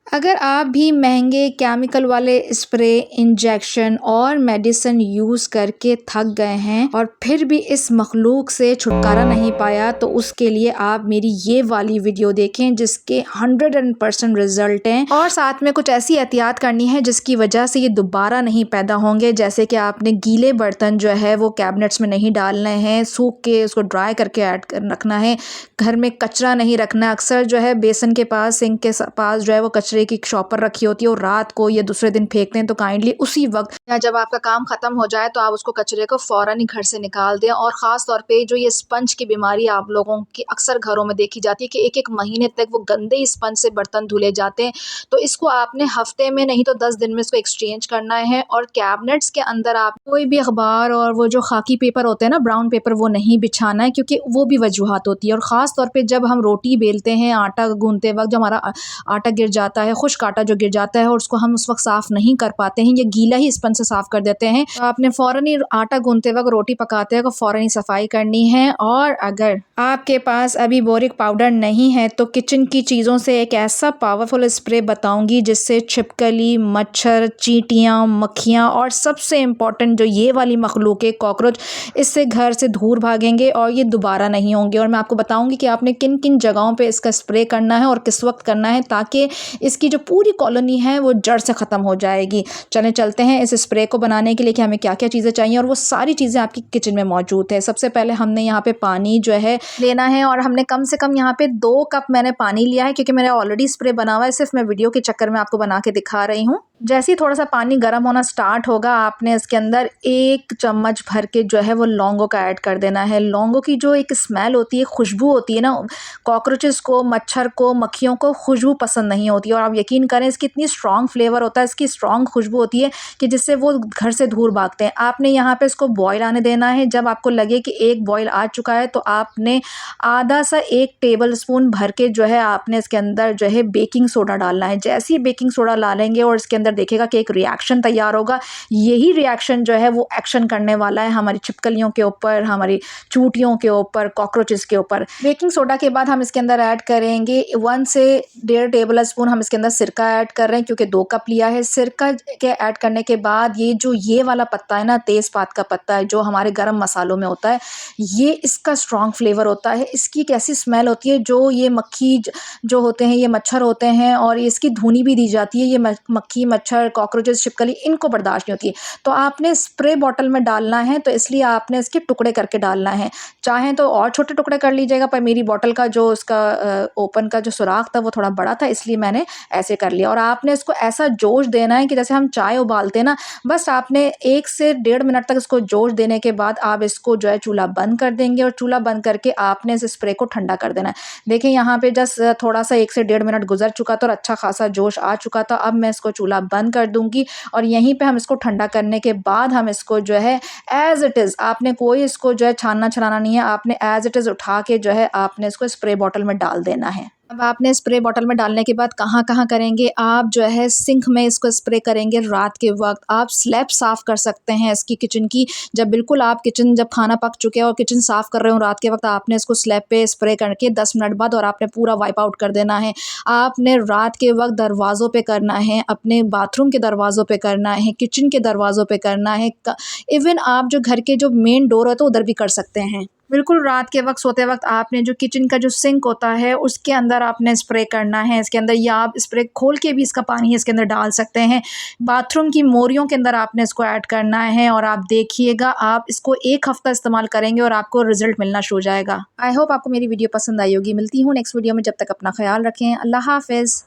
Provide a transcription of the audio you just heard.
अगर आप भी महंगे केमिकल वाले स्प्रे, इंजेक्शन और मेडिसिन यूज़ करके थक गए हैं और फिर भी इस मखलूक से छुटकारा नहीं पाया, तो उसके लिए आप मेरी ये वाली वीडियो देखें जिसके 100% रिजल्ट हैं और साथ में कुछ ऐसी एहतियात करनी है जिसकी वजह से ये दोबारा नहीं पैदा होंगे। जैसे कि आपने गीले बर्तन जो है वो कैबिनेट्स में नहीं डालने हैं, सूख के उसको ड्राई करके ऐड कर रखना है। घर में कचरा नहीं रखना। अक्सर जो है बेसन के पास, सिंक के पास जो है वो कचरे की शॉपर रखी होती है और रात को या दूसरे दिन फेंकते हैं, तो काइंडली उसी वक्त या जब आपका काम खत्म हो जाए तो आप उसको कचरे को फौरन ही घर से निकाल दें। और ख़ास तौर पे जो ये स्पंज की बीमारी आप लोगों की अक्सर घरों में देखी जाती है कि एक एक महीने तक वो गंदे स्पंज से बर्तन धुले जाते हैं, तो इसको आपने हफ्ते में नहीं तो 10 दिन में इसको एक्सचेंज करना है। और कैबिनेट्स के अंदर आप कोई भी अखबार और वो जो खाकी पेपर होते हैं ना, ब्राउन पेपर, वो नहीं बिछाना है क्योंकि वो भी वजूहात होती है। और ख़ास तौर पे जब हम रोटी बेलते हैं, आटा गूंथते वक्त जो हमारा आटा गिर जाता है, खुश्क आटा जो गिर जाता है और उसको हम उस वक्त साफ़ नहीं कर पाते हैं या गीला ही स्पंज से साफ़ कर देते हैं, तो आपने फ़ौरन ही आटा गूंथते वक्त, रोटी पकाते वक्त फ़ौरन ही सफाई करनी है। और अगर आपके पास अभी बोरिक पाउडर नहीं है तो किचन की चीज़ों से एक ऐसा पावरफुल स्प्रे बताऊंगी जिससे छिपकली, मच्छर, चींटियाँ, मक्खियाँ और सबसे इम्पॉर्टेंट जो ये वाली मखलूक है, कॉकरोच, इससे घर से दूर भागेंगे और ये दोबारा नहीं होंगे। और मैं आपको बताऊंगी कि आपने किन किन जगहों पे इसका स्प्रे करना है और किस वक्त करना है ताकि इसकी जो पूरी कॉलोनी है वो जड़ से ख़त्म हो जाएगी। चलें चलते हैं इस स्प्रे को बनाने के लिए कि हमें क्या क्या चीज़ें चाहिए, और वो सारी चीज़ें आपकी किचन में मौजूद है। सबसे पहले हमने यहाँ पे पानी जो है लेना है और हमने कम से कम यहाँ पे 2 कप मैंने पानी लिया है क्योंकि मेरा ऑलरेडी स्प्रे बना हुआ है, सिर्फ मैं वीडियो के चक्कर में आपको बना के दिखा रही हूँ। जैसे ही थोड़ा सा पानी गर्म होना स्टार्ट होगा, आपने इसके अंदर 1 चम्मच भर के जो है वो लौंगों का ऐड कर देना है। लौंगों की जो एक स्मेल होती है, खुशबू होती है ना, कॉकरोचेस को, मच्छर को, मक्खियों को खुशबू पसंद नहीं होती। और आप यकीन करें इसकी इतनी स्ट्रॉन्ग फ्लेवर होता है, इसकी स्ट्रॉन्ग खुशबू होती है कि जिससे वो घर से दूर भागते हैं। आपने यहाँ पे इसको बॉयल आने देना है। जब आपको लगे कि एक बॉयल आ चुका है तो आपने आधा सा 1 टेबल स्पून भर के जो है आपने इसके अंदर जो है बेकिंग सोडा डालना है। जैसे ही बेकिंग सोडा डालेंगे और इसके अंदर देखिएगा कि एक रिएक्शन तैयार होगा, यही रिएक्शन जो है वो एक्शन करने वाला है हमारी छिपकलियों के ऊपर, हमारी चूटियों के ऊपर, कॉकरोचेस के ऊपर। बेकिंग सोडा के बाद हम इसके अंदर ऐड करेंगे 1 से 1.5 टेबल स्पून हम इसके अंदर सिरका ऐड कर रहे हैं क्योंकि 2 कप लिया है। सिरका के ऐड करने के बाद ये वाला पत्ता है ना, तेज़पात का पत्ता है जो हमारे गरम मसालों में होता है, ये इसका स्ट्रॉन्ग फ्लेवर होता है। इसकी एक ऐसी स्मेल होती है जो ये मक्खी जो होते हैं, ये मच्छर होते हैं और इसकी धुनी भी दी जाती है, ये मक्खी, मच्छर, कॉकरोचेस, छिपकली, इनको बर्दाश्त नहीं होती है। तो आपने स्प्रे बॉटल में डालना है तो इसलिए आपने इसके टुकड़े करके डालना है। चाहें तो और छोटे टुकड़े कर लीजिएगा, पर मेरी बॉटल का जो उसका ओपन का जो सुराख था वो थोड़ा बड़ा था, इसलिए मैंने ऐसे कर लिया। और आपने इसको ऐसा जोश देना है कि जैसे हम चाय उबालते हैं ना, बस आपने 1 से 1.5 मिनट तक इसको जोश देने के बाद आप इसको जो है चूल्हा बंद कर देंगे और चूल्हा बंद करके आपने इस स्प्रे को ठंडा कर देना है। देखिए यहाँ पे जस्ट थोड़ा सा 1 से 1.5 मिनट गुजर चुका था और अच्छा खासा जोश आ चुका था। अब मैं इसको चूल्हा बंद कर दूंगी और यहीं पे हम इसको ठंडा करने के बाद हम इसको जो है एज इट इज़, आपने कोई इसको जो है छानना छनाना नहीं है, आपने एज इट इज़ उठा के जो है आपने इसको स्प्रे बॉटल में डाल देना है। अब आपने स्प्रे बॉटल में डालने के बाद कहाँ करेंगे, आप जो है सिंक में इसको स्प्रे करेंगे रात के वक्त। आप स्लैब साफ़ कर सकते हैं इसकी किचन की, जब बिल्कुल आप किचन जब खाना पक चुके और किचन साफ़ कर रहे हो रात के वक्त, आपने इसको स्लैब पे स्प्रे करके 10 मिनट बाद और आपने पूरा वाइप आउट कर देना है। आपने रात के वक्त दरवाज़ों पे करना है, अपने बाथरूम के दरवाज़ों पे करना है, किचन के दरवाज़ों पे करना है, इवन आप जो घर के जो मेन डोर होता है उधर भी कर सकते हैं। बिल्कुल रात के वक्त सोते वक्त आपने जो किचन का जो सिंक होता है उसके अंदर आपने स्प्रे करना है इसके अंदर, या आप स्प्रे खोल के भी इसका पानी इसके अंदर डाल सकते हैं। बाथरूम की मोरियों के अंदर आपने इसको ऐड करना है और आप देखिएगा आप इसको 1 हफ्ता इस्तेमाल करेंगे और आपको रिजल्ट मिलना शुरू हो जाएगा। आई होप आपको मेरी वीडियो पसंद आई होगी। मिलती हूँ नेक्स्ट वीडियो में, जब तक अपना ख्याल रखें। अल्लाह हाफिज़।